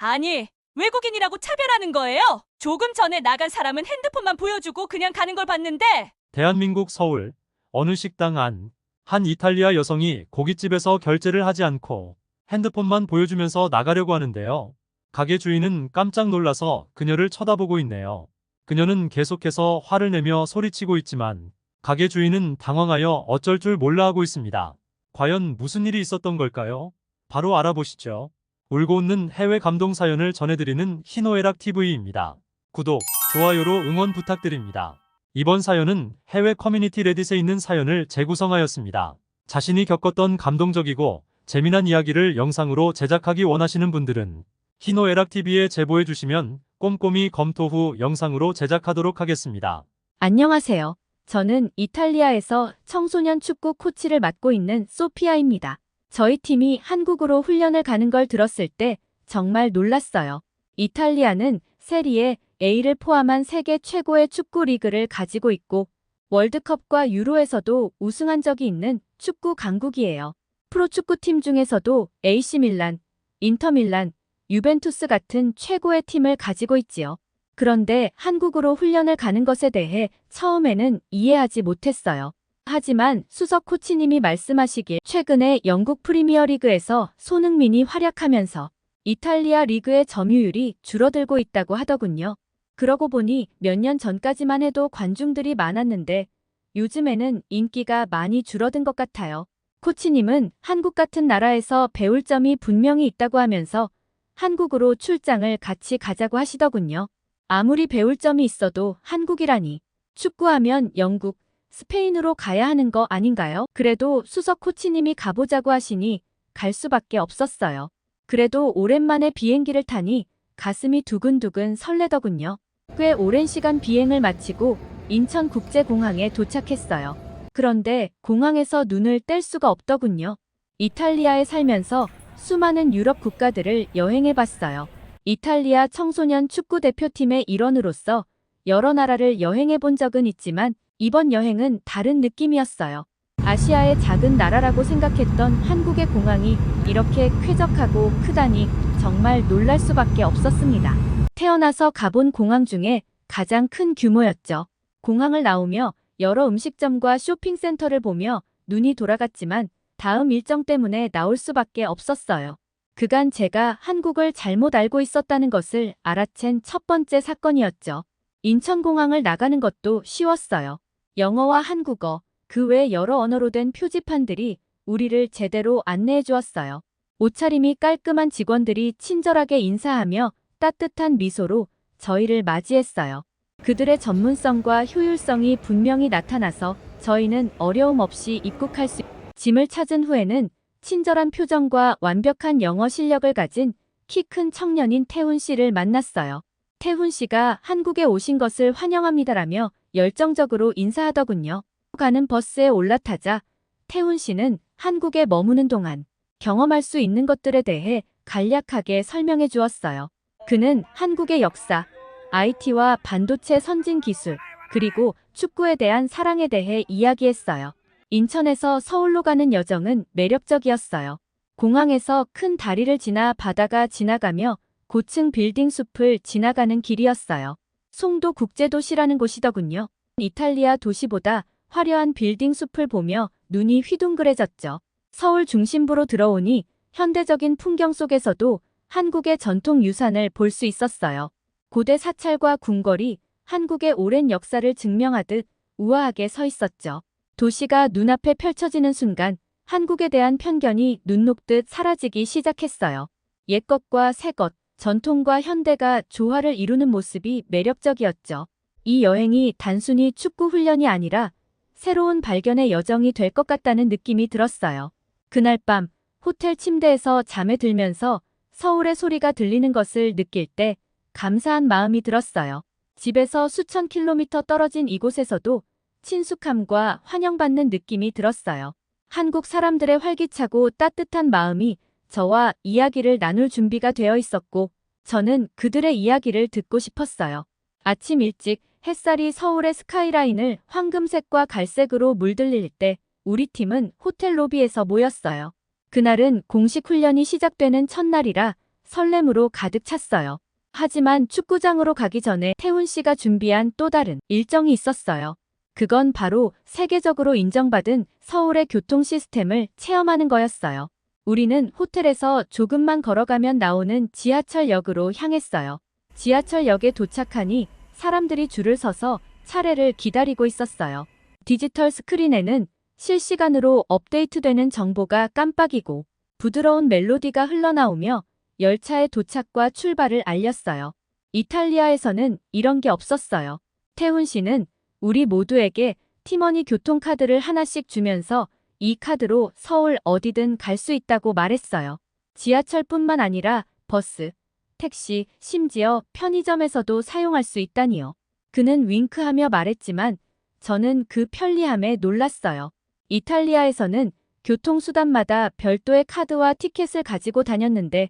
아니, 외국인이라고 차별하는 거예요? 조금 전에 나간 사람은 핸드폰만 보여주고 그냥 가는 걸 봤는데. 대한민국 서울 어느 식당 안 한 이탈리아 여성이 고깃집에서 결제를 하지 않고 핸드폰만 보여주면서 나가려고 하는데요. 가게 주인은 깜짝 놀라서 그녀를 쳐다보고 있네요. 그녀는 계속해서 화를 내며 소리치고 있지만 가게 주인은 당황하여 어쩔 줄 몰라 하고 있습니다. 과연 무슨 일이 있었던 걸까요? 바로 알아보시죠. 울고 웃는 해외 감동 사연을 전해드리는 희노애락 TV입니다. 구독, 좋아요로 응원 부탁드립니다. 이번 사연은 해외 커뮤니티 레딧에 있는 사연을 재구성하였습니다. 자신이 겪었던 감동적이고 재미난 이야기를 영상으로 제작하기 원하시는 분들은 희노애락TV에 제보해 주시면 꼼꼼히 검토 후 영상으로 제작하도록 하겠습니다. 안녕하세요. 저는 이탈리아에서 청소년 축구 코치를 맡고 있는 소피아입니다. 저희 팀이 한국으로 훈련을 가는 걸 들었을 때 정말 놀랐어요. 이탈리아는 세리에 A를 포함한 세계 최고의 축구 리그를 가지고 있고 월드컵과 유로에서도 우승한 적이 있는 축구 강국이에요. 프로축구팀 중에서도 AC 밀란, 인터밀란, 유벤투스 같은 최고의 팀을 가지고 있지요. 그런데 한국으로 훈련을 가는 것에 대해 처음에는 이해하지 못했어요. 하지만 수석 코치님이 말씀하시길 최근에 영국 프리미어리그에서 손흥민이 활약하면서 이탈리아 리그의 점유율이 줄어들고 있다고 하더군요. 그러고 보니 몇 년 전까지만 해도 관중들이 많았는데 요즘에는 인기가 많이 줄어든 것 같아요. 코치님은 한국 같은 나라에서 배울 점이 분명히 있다고 하면서 한국으로 출장을 같이 가자고 하시더군요. 아무리 배울 점이 있어도 한국이라니. 축구하면 영국, 스페인으로 가야 하는 거 아닌가요? 그래도 수석 코치님이 가보자고 하시니 갈 수밖에 없었어요. 그래도 오랜만에 비행기를 타니 가슴이 두근두근 설레더군요. 꽤 오랜 시간 비행을 마치고 인천국제공항에 도착했어요. 그런데 공항에서 눈을 뗄 수가 없더군요. 이탈리아에 살면서 수많은 유럽 국가들을 여행해봤어요. 이탈리아 청소년 축구 대표팀의 일원으로서 여러 나라를 여행해본 적은 있지만 이번 여행은 다른 느낌이었어요. 아시아의 작은 나라라고 생각했던 한국의 공항이 이렇게 쾌적하고 크다니 정말 놀랄 수밖에 없었습니다. 태어나서 가본 공항 중에 가장 큰 규모였죠. 공항을 나오며 여러 음식점과 쇼핑센터를 보며 눈이 돌아갔지만 다음 일정 때문에 나올 수밖에 없었어요. 그간 제가 한국을 잘못 알고 있었다는 것을 알아챈 첫 번째 사건이었죠. 인천공항을 나가는 것도 쉬웠어요. 영어와 한국어, 그 외 여러 언어로 된 표지판들이 우리를 제대로 안내해 주었어요. 옷차림이 깔끔한 직원들이 친절하게 인사하며 따뜻한 미소로 저희를 맞이했어요. 그들의 전문성과 효율성이 분명히 나타나서 저희는 어려움 없이 입국할 수 짐을 찾은 후에는 친절한 표정과 완벽한 영어 실력을 가진 키 큰 청년인 태훈 씨를 만났어요. 태훈 씨가 한국에 오신 것을 환영합니다라며 열정적으로 인사하더군요. 가는 버스에 올라타자 태훈 씨는 한국에 머무는 동안 경험할 수 있는 것들에 대해 간략하게 설명해 주었어요. 그는 한국의 역사, IT와 반도체 선진 기술, 그리고 축구에 대한 사랑에 대해 이야기했어요. 인천에서 서울로 가는 여정은 매력적이었어요. 공항에서 큰 다리를 지나 바다가 지나가며 고층 빌딩 숲을 지나가는 길이었어요. 송도 국제도시라는 곳이더군요. 이탈리아 도시보다 화려한 빌딩 숲을 보며 눈이 휘둥그레졌죠. 서울 중심부로 들어오니 현대적인 풍경 속에서도 한국의 전통 유산을 볼 수 있었어요. 고대 사찰과 궁궐이 한국의 오랜 역사를 증명하듯 우아하게 서 있었죠. 도시가 눈앞에 펼쳐지는 순간 한국에 대한 편견이 눈 녹듯 사라지기 시작했어요. 옛것과 새것, 전통과 현대가 조화를 이루는 모습이 매력적이었죠. 이 여행이 단순히 축구 훈련이 아니라 새로운 발견의 여정이 될 것 같다는 느낌이 들었어요. 그날 밤 호텔 침대에서 잠에 들면서 서울의 소리가 들리는 것을 느낄 때 감사한 마음이 들었어요. 집에서 수천 킬로미터 떨어진 이곳에서도 친숙함과 환영받는 느낌이 들었어요. 한국 사람들의 활기차고 따뜻한 마음이 저와 이야기를 나눌 준비가 되어 있었고 저는 그들의 이야기를 듣고 싶었어요. 아침 일찍 햇살이 서울의 스카이라인을 황금색과 갈색으로 물들일 때 우리 팀은 호텔 로비에서 모였어요. 그날은 공식 훈련이 시작되는 첫날이라 설렘으로 가득 찼어요. 하지만 축구장으로 가기 전에 태훈 씨가 준비한 또 다른 일정이 있었어요. 그건 바로 세계적으로 인정받은 서울의 교통 시스템을 체험하는 거였어요. 우리는 호텔에서 조금만 걸어가면 나오는 지하철역으로 향했어요. 지하철역에 도착하니 사람들이 줄을 서서 차례를 기다리고 있었어요. 디지털 스크린에는 실시간으로 업데이트되는 정보가 깜빡이고 부드러운 멜로디가 흘러나오며 열차의 도착과 출발을 알렸어요. 이탈리아에서는 이런 게 없었어요. 태훈 씨는 우리 모두에게 티머니 교통카드를 하나씩 주면서 이 카드로 서울 어디든 갈 수 있다고 말했어요. 지하철뿐만 아니라 버스, 택시, 심지어 편의점에서도 사용할 수 있다니요. 그는 윙크하며 말했지만 저는 그 편리함에 놀랐어요. 이탈리아에서는 교통수단마다 별도의 카드와 티켓을 가지고 다녔는데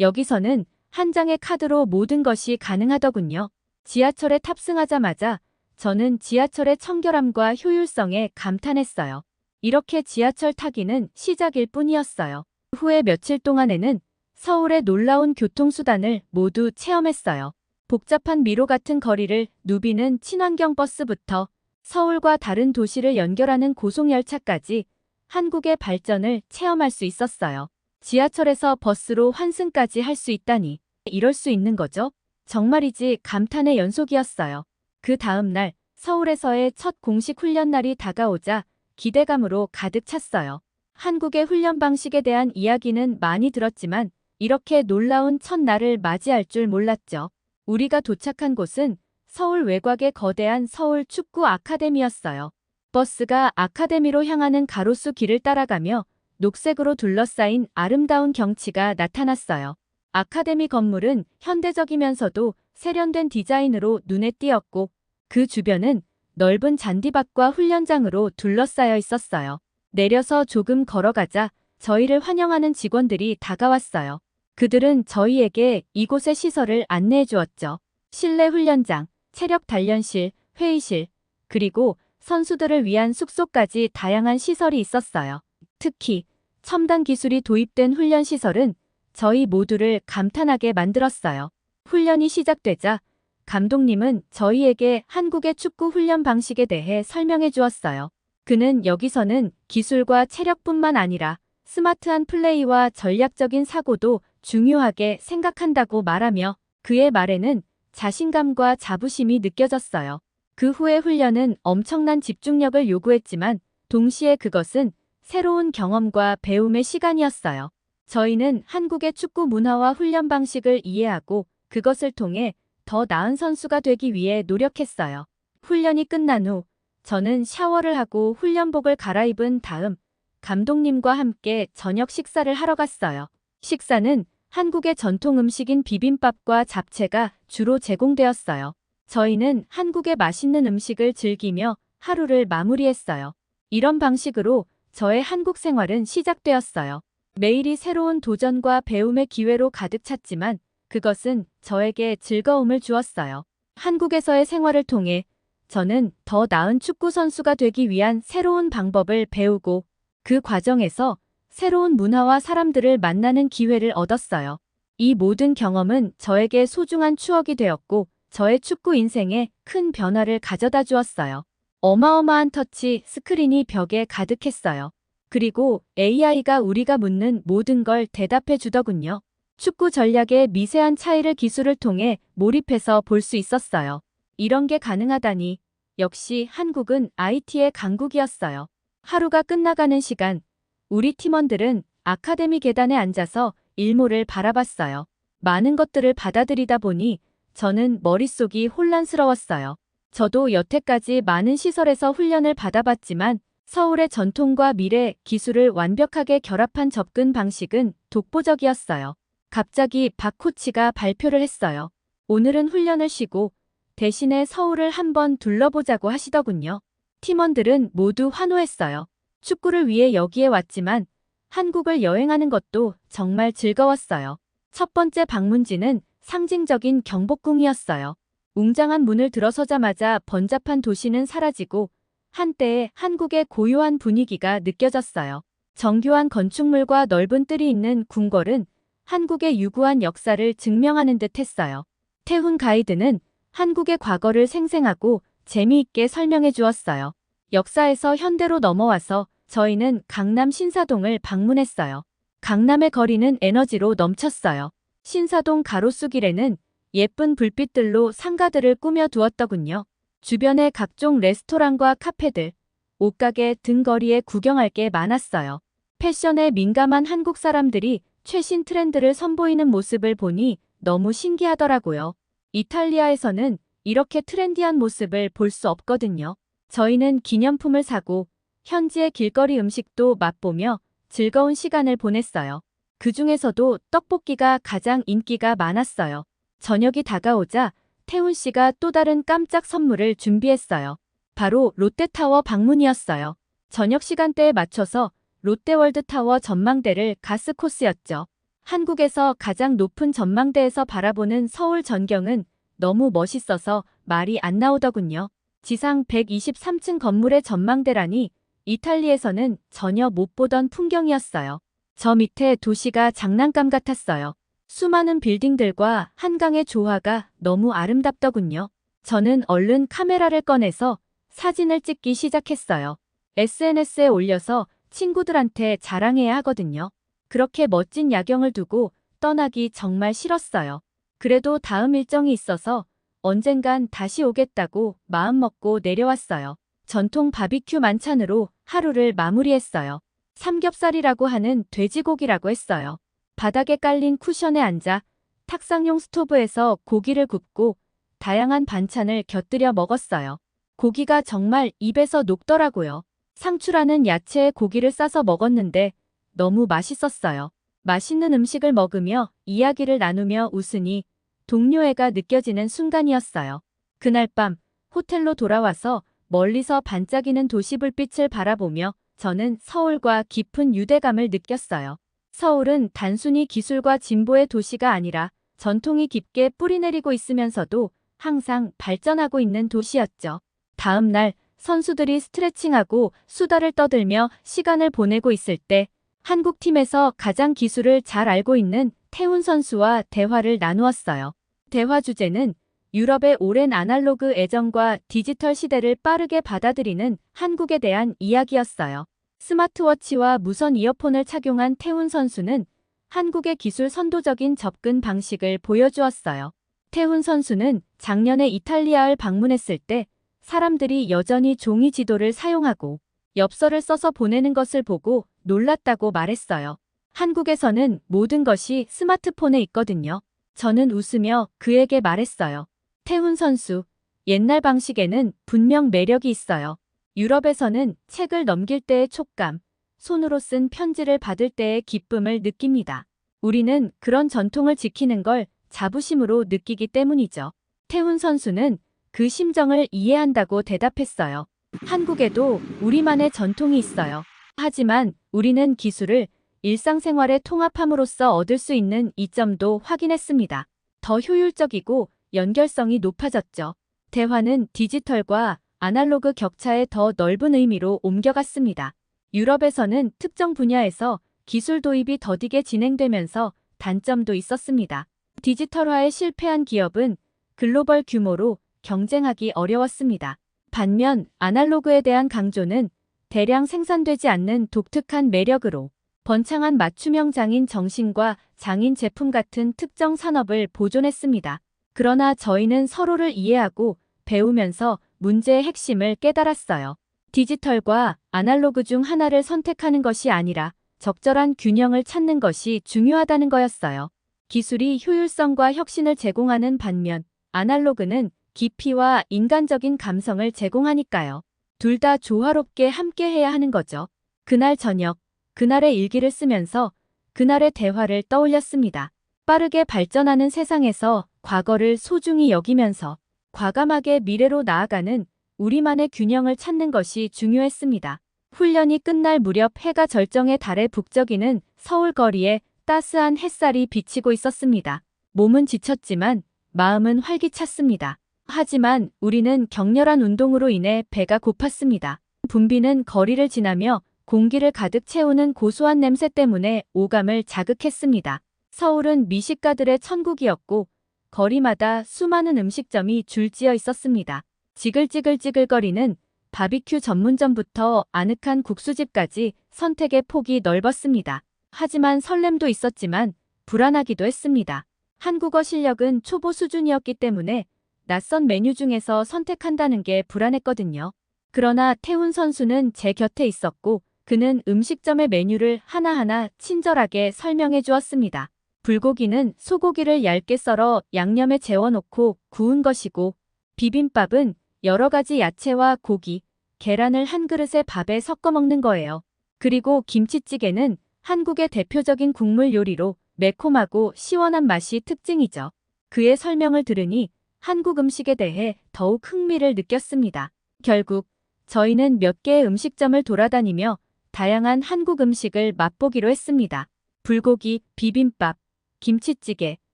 여기서는 한 장의 카드로 모든 것이 가능하더군요. 지하철에 탑승하자마자 저는 지하철의 청결함과 효율성에 감탄했어요. 이렇게 지하철 타기는 시작일 뿐이었어요. 후에 며칠 동안에는 서울의 놀라운 교통수단을 모두 체험했어요. 복잡한 미로 같은 거리를 누비는 친환경 버스부터 서울과 다른 도시를 연결하는 고속열차까지 한국의 발전을 체험할 수 있었어요. 지하철에서 버스로 환승까지 할 수 있다니 이럴 수 있는 거죠? 정말이지 감탄의 연속이었어요. 그 다음 날 서울에서의 첫 공식 훈련 날이 다가오자 기대감으로 가득 찼어요. 한국의 훈련 방식에 대한 이야기는 많이 들었지만 이렇게 놀라운 첫날을 맞이할 줄 몰랐죠. 우리가 도착한 곳은 서울 외곽의 거대한 서울 축구 아카데미였어요. 버스가 아카데미로 향하는 가로수 길을 따라가며 녹색으로 둘러싸인 아름다운 경치가 나타났어요. 아카데미 건물은 현대적이면서도 세련된 디자인으로 눈에 띄었고 그 주변은 넓은 잔디밭과 훈련장으로 둘러싸여 있었어요. 내려서 조금 걸어가자 저희를 환영하는 직원들이 다가왔어요. 그들은 저희에게 이곳의 시설을 안내해 주었죠. 실내 훈련장, 체력 단련실, 회의실, 그리고 선수들을 위한 숙소까지 다양한 시설이 있었어요. 특히 첨단 기술이 도입된 훈련 시설은 저희 모두를 감탄하게 만들었어요. 훈련이 시작되자 감독님은 저희에게 한국의 축구 훈련 방식에 대해 설명해 주었어요. 그는 여기서는 기술과 체력뿐만 아니라 스마트한 플레이와 전략적인 사고도 중요하게 생각한다고 말하며 그의 말에는 자신감과 자부심이 느껴졌어요. 그 후의 훈련은 엄청난 집중력을 요구했지만 동시에 그것은 새로운 경험과 배움의 시간이었어요. 저희는 한국의 축구 문화와 훈련 방식을 이해하고 그것을 통해 더 나은 선수가 되기 위해 노력했어요. 훈련이 끝난 후 저는 샤워를 하고 훈련복을 갈아입은 다음 감독님과 함께 저녁 식사를 하러 갔어요. 식사는 한국의 전통 음식인 비빔밥과 잡채가 주로 제공되었어요. 저희는 한국의 맛있는 음식을 즐기며 하루를 마무리했어요. 이런 방식으로 저의 한국 생활은 시작되었어요. 매일이 새로운 도전과 배움의 기회로 가득 찼지만 그것은 저에게 즐거움을 주었어요. 한국에서의 생활을 통해 저는 더 나은 축구 선수가 되기 위한 새로운 방법을 배우고 그 과정에서 새로운 문화와 사람들을 만나는 기회를 얻었어요. 이 모든 경험은 저에게 소중한 추억이 되었고 저의 축구 인생에 큰 변화를 가져다 주었어요. 어마어마한 터치 스크린이 벽에 가득했어요. 그리고 AI가 우리가 묻는 모든 걸 대답해 주더군요. 축구 전략의 미세한 차이를 기술을 통해 몰입해서 볼 수 있었어요. 이런 게 가능하다니 역시 한국은 IT의 강국이었어요. 하루가 끝나가는 시간, 우리 팀원들은 아카데미 계단에 앉아서 일몰을 바라봤어요. 많은 것들을 받아들이다 보니 저는 머릿속이 혼란스러웠어요. 저도 여태까지 많은 시설에서 훈련을 받아봤지만 서울의 전통과 미래, 기술을 완벽하게 결합한 접근 방식은 독보적이었어요. 갑자기 박 코치가 발표를 했어요. 오늘은 훈련을 쉬고 대신에 서울을 한번 둘러보자고 하시더군요. 팀원들은 모두 환호했어요. 축구를 위해 여기에 왔지만 한국을 여행하는 것도 정말 즐거웠어요. 첫 번째 방문지는 상징적인 경복궁이었어요. 웅장한 문을 들어서자마자 번잡한 도시는 사라지고 한때의 한국의 고요한 분위기가 느껴졌어요. 정교한 건축물과 넓은 뜰이 있는 궁궐은 한국의 유구한 역사를 증명하는 듯 했어요. 태훈 가이드는 한국의 과거를 생생하고 재미있게 설명해 주었어요. 역사에서 현대로 넘어와서 저희는 강남 신사동을 방문했어요. 강남의 거리는 에너지로 넘쳤어요. 신사동 가로수길에는 예쁜 불빛들로 상가들을 꾸며 두었더군요. 주변에 각종 레스토랑과 카페들, 옷가게 등 거리에 구경할 게 많았어요. 패션에 민감한 한국 사람들이 최신 트렌드를 선보이는 모습을 보니 너무 신기하더라고요. 이탈리아에서는 이렇게 트렌디한 모습을 볼 수 없거든요. 저희는 기념품을 사고 현지의 길거리 음식도 맛보며 즐거운 시간을 보냈어요. 그 중에서도 떡볶이가 가장 인기가 많았어요. 저녁이 다가오자 태훈 씨가 또 다른 깜짝 선물을 준비했어요. 바로 롯데타워 방문이었어요. 저녁 시간대에 맞춰서 롯데월드타워 전망대를 가스 코스였죠. 한국에서 가장 높은 전망대에서 바라보는 서울 전경은 너무 멋있어서 말이 안 나오더군요. 지상 123층 건물의 전망대라니 이탈리아에서는 전혀 못 보던 풍경이었어요. 저 밑에 도시가 장난감 같았어요. 수많은 빌딩들과 한강의 조화가 너무 아름답더군요. 저는 얼른 카메라를 꺼내서 사진을 찍기 시작했어요. SNS에 올려서 친구들한테 자랑해야 하거든요. 그렇게 멋진 야경을 두고 떠나기 정말 싫었어요. 그래도 다음 일정이 있어서 언젠간 다시 오겠다고 마음먹고 내려왔어요. 전통 바비큐 만찬으로 하루를 마무리했어요. 삼겹살이라고 하는 돼지고기라고 했어요. 바닥에 깔린 쿠션에 앉아 탁상용 스토브에서 고기를 굽고 다양한 반찬을 곁들여 먹었어요. 고기가 정말 입에서 녹더라고요. 상추라는 야채에 고기를 싸서 먹었는데 너무 맛있었어요. 맛있는 음식을 먹으며 이야기를 나누며 웃으니 동료애가 느껴지는 순간이었어요. 그날 밤 호텔로 돌아와서 멀리서 반짝이는 도시 불빛을 바라보며 저는 서울과 깊은 유대감을 느꼈어요. 서울은 단순히 기술과 진보의 도시가 아니라 전통이 깊게 뿌리내리고 있으면서도 항상 발전하고 있는 도시였죠. 다음 날 선수들이 스트레칭하고 수다를 떠들며 시간을 보내고 있을 때 한국 팀에서 가장 기술을 잘 알고 있는 태훈 선수와 대화를 나누었어요. 대화 주제는 유럽의 오랜 아날로그 애정과 디지털 시대를 빠르게 받아들이는 한국에 대한 이야기였어요. 스마트워치와 무선 이어폰을 착용한 태훈 선수는 한국의 기술 선도적인 접근 방식을 보여주었어요. 태훈 선수는 작년에 이탈리아를 방문했을 때 사람들이 여전히 종이 지도를 사용하고 엽서를 써서 보내는 것을 보고 놀랐다고 말했어요. 한국에서는 모든 것이 스마트폰에 있거든요. 저는 웃으며 그에게 말했어요. 태훈 선수, 옛날 방식에는 분명 매력이 있어요. 유럽에서는 책을 넘길 때의 촉감, 손으로 쓴 편지를 받을 때의 기쁨을 느낍니다. 우리는 그런 전통을 지키는 걸 자부심으로 느끼기 때문이죠. 태훈 선수는 그 심정을 이해한다고 대답했어요. 한국에도 우리만의 전통이 있어요. 하지만 우리는 기술을 일상생활에 통합함으로써 얻을 수 있는 이점도 확인했습니다. 더 효율적이고 연결성이 높아졌죠. 대화는 디지털과 아날로그 격차의 더 넓은 의미로 옮겨갔습니다. 유럽에서는 특정 분야에서 기술 도입이 더디게 진행되면서 단점도 있었습니다. 디지털화에 실패한 기업은 글로벌 규모로 경쟁하기 어려웠습니다. 반면 아날로그에 대한 강조는 대량 생산되지 않는 독특한 매력으로 번창한 맞춤형 장인 정신과 장인 제품 같은 특정 산업을 보존했습니다. 그러나 저희는 서로를 이해하고 배우면서 문제의 핵심을 깨달았어요. 디지털과 아날로그 중 하나를 선택하는 것이 아니라 적절한 균형을 찾는 것이 중요하다는 거였어요. 기술이 효율성과 혁신을 제공하는 반면 아날로그는 깊이와 인간적인 감성을 제공하니까요. 둘 다 조화롭게 함께해야 하는 거죠. 그날 저녁, 그날의 일기를 쓰면서 그날의 대화를 떠올렸습니다. 빠르게 발전하는 세상에서 과거를 소중히 여기면서 과감하게 미래로 나아가는 우리만의 균형을 찾는 것이 중요했습니다. 훈련이 끝날 무렵 해가 절정에 달해 북적이는 서울 거리에 따스한 햇살이 비치고 있었습니다. 몸은 지쳤지만 마음은 활기찼습니다. 하지만 우리는 격렬한 운동으로 인해 배가 고팠습니다. 분비는 거리를 지나며 공기를 가득 채우는 고소한 냄새 때문에 오감을 자극했습니다. 서울은 미식가들의 천국이었고 거리마다 수많은 음식점이 줄지어 있었습니다. 지글지글지글거리는 바비큐 전문점부터 아늑한 국수집까지 선택의 폭이 넓었습니다. 하지만 설렘도 있었지만 불안하기도 했습니다. 한국어 실력은 초보 수준이었기 때문에 낯선 메뉴 중에서 선택한다는 게 불안했거든요. 그러나 태훈 선수는 제 곁에 있었고 그는 음식점의 메뉴를 하나하나 친절하게 설명해 주었습니다. 불고기는 소고기를 얇게 썰어 양념에 재워놓고 구운 것이고 비빔밥은 여러 가지 야채와 고기, 계란을 한 그릇에 밥에 섞어 먹는 거예요. 그리고 김치찌개는 한국의 대표적인 국물 요리로 매콤하고 시원한 맛이 특징이죠. 그의 설명을 들으니 한국 음식에 대해 더욱 흥미를 느꼈습니다. 결국 저희는 몇 개의 음식점을 돌아다니며 다양한 한국 음식을 맛보기로 했습니다. 불고기, 비빔밥, 김치찌개,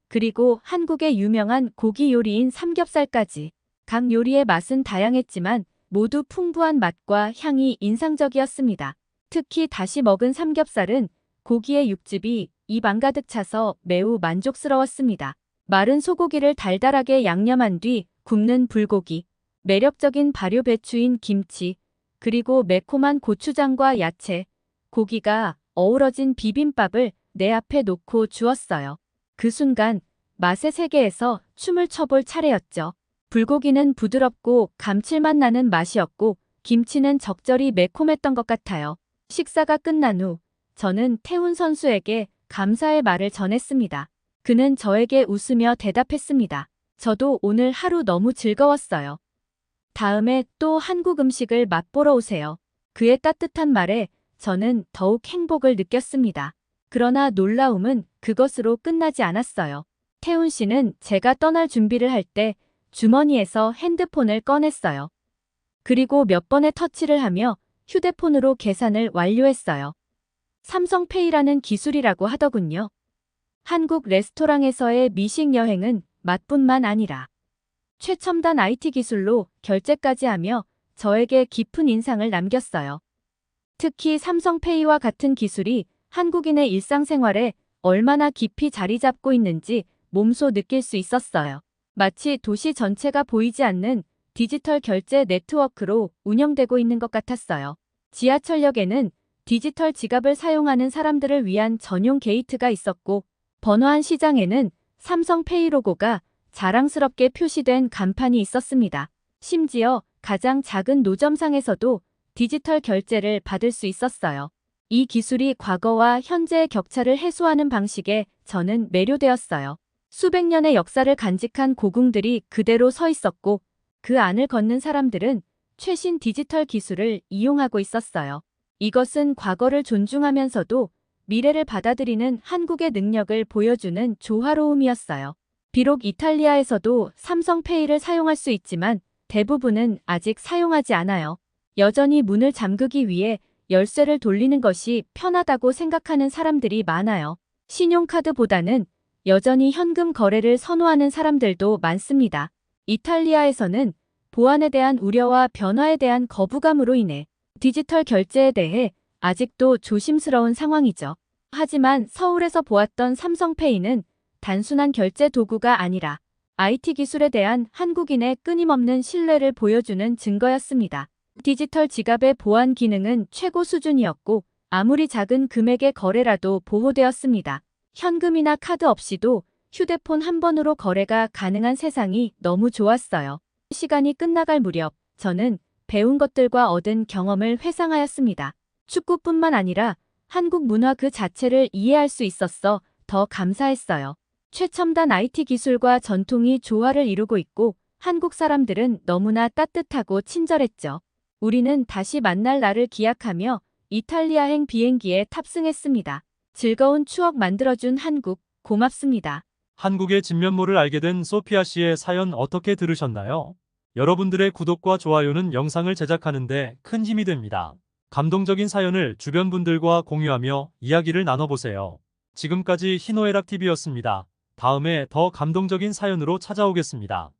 그리고 한국의 유명한 고기 요리인 삼겹살까지. 각 요리의 맛은 다양했지만 모두 풍부한 맛과 향이 인상적이었습니다. 특히 다시 먹은 삼겹살은 고기의 육즙이 입 안 가득 차서 매우 만족스러웠습니다. 마른 소고기를 달달하게 양념한 뒤 굽는 불고기, 매력적인 발효 배추인 김치, 그리고 매콤한 고추장과 야채, 고기가 어우러진 비빔밥을 내 앞에 놓고 주었어요. 그 순간 맛의 세계에서 춤을 춰볼 차례였죠. 불고기는 부드럽고 감칠맛 나는 맛이었고 김치는 적절히 매콤했던 것 같아요. 식사가 끝난 후 저는 태훈 선수에게 감사의 말을 전했습니다. 그는 저에게 웃으며 대답했습니다. 저도 오늘 하루 너무 즐거웠어요. 다음에 또 한국 음식을 맛보러 오세요. 그의 따뜻한 말에 저는 더욱 행복을 느꼈습니다. 그러나 놀라움은 그것으로 끝나지 않았어요. 태훈 씨는 제가 떠날 준비를 할 때 주머니에서 핸드폰을 꺼냈어요. 그리고 몇 번의 터치를 하며 휴대폰으로 계산을 완료했어요. 삼성페이라는 기술이라고 하더군요. 한국 레스토랑에서의 미식 여행은 맛뿐만 아니라 최첨단 IT 기술로 결제까지 하며 저에게 깊은 인상을 남겼어요. 특히 삼성페이와 같은 기술이 한국인의 일상생활에 얼마나 깊이 자리 잡고 있는지 몸소 느낄 수 있었어요. 마치 도시 전체가 보이지 않는 디지털 결제 네트워크로 운영되고 있는 것 같았어요. 지하철역에는 디지털 지갑을 사용하는 사람들을 위한 전용 게이트가 있었고 번화한 시장에는 삼성페이 로고가 자랑스럽게 표시된 간판이 있었습니다. 심지어 가장 작은 노점상에서도 디지털 결제를 받을 수 있었어요. 이 기술이 과거와 현재의 격차를 해소하는 방식에 저는 매료되었어요. 수백 년의 역사를 간직한 고궁들이 그대로 서 있었고 그 안을 걷는 사람들은 최신 디지털 기술을 이용하고 있었어요. 이것은 과거를 존중하면서도 미래를 받아들이는 한국의 능력을 보여주는 조화로움이었어요. 비록 이탈리아에서도 삼성페이를 사용할 수 있지만 대부분은 아직 사용하지 않아요. 여전히 문을 잠그기 위해 열쇠를 돌리는 것이 편하다고 생각하는 사람들이 많아요. 신용카드보다는 여전히 현금 거래를 선호하는 사람들도 많습니다. 이탈리아에서는 보안에 대한 우려와 변화에 대한 거부감으로 인해 디지털 결제에 대해 아직도 조심스러운 상황이죠. 하지만 서울에서 보았던 삼성페이는 단순한 결제 도구가 아니라 IT 기술에 대한 한국인의 끊임없는 신뢰를 보여주는 증거였습니다. 디지털 지갑의 보안 기능은 최고 수준이었고 아무리 작은 금액의 거래라도 보호되었습니다. 현금이나 카드 없이도 휴대폰 한 번으로 거래가 가능한 세상이 너무 좋았어요. 시간이 끝나갈 무렵 저는 배운 것들과 얻은 경험을 회상하였습니다. 축구뿐만 아니라 한국 문화 그 자체를 이해할 수 있었어 더 감사했어요. 최첨단 IT 기술과 전통이 조화를 이루고 있고 한국 사람들은 너무나 따뜻하고 친절했죠. 우리는 다시 만날 날을 기약하며 이탈리아행 비행기에 탑승했습니다. 즐거운 추억 만들어준 한국, 고맙습니다. 한국의 진면모를 알게 된 소피아 씨의 사연 어떻게 들으셨나요? 여러분들의 구독과 좋아요는 영상을 제작하는 데 큰 힘이 됩니다. 감동적인 사연을 주변 분들과 공유하며 이야기를 나눠보세요. 지금까지 희노애락TV였습니다. 다음에 더 감동적인 사연으로 찾아오겠습니다.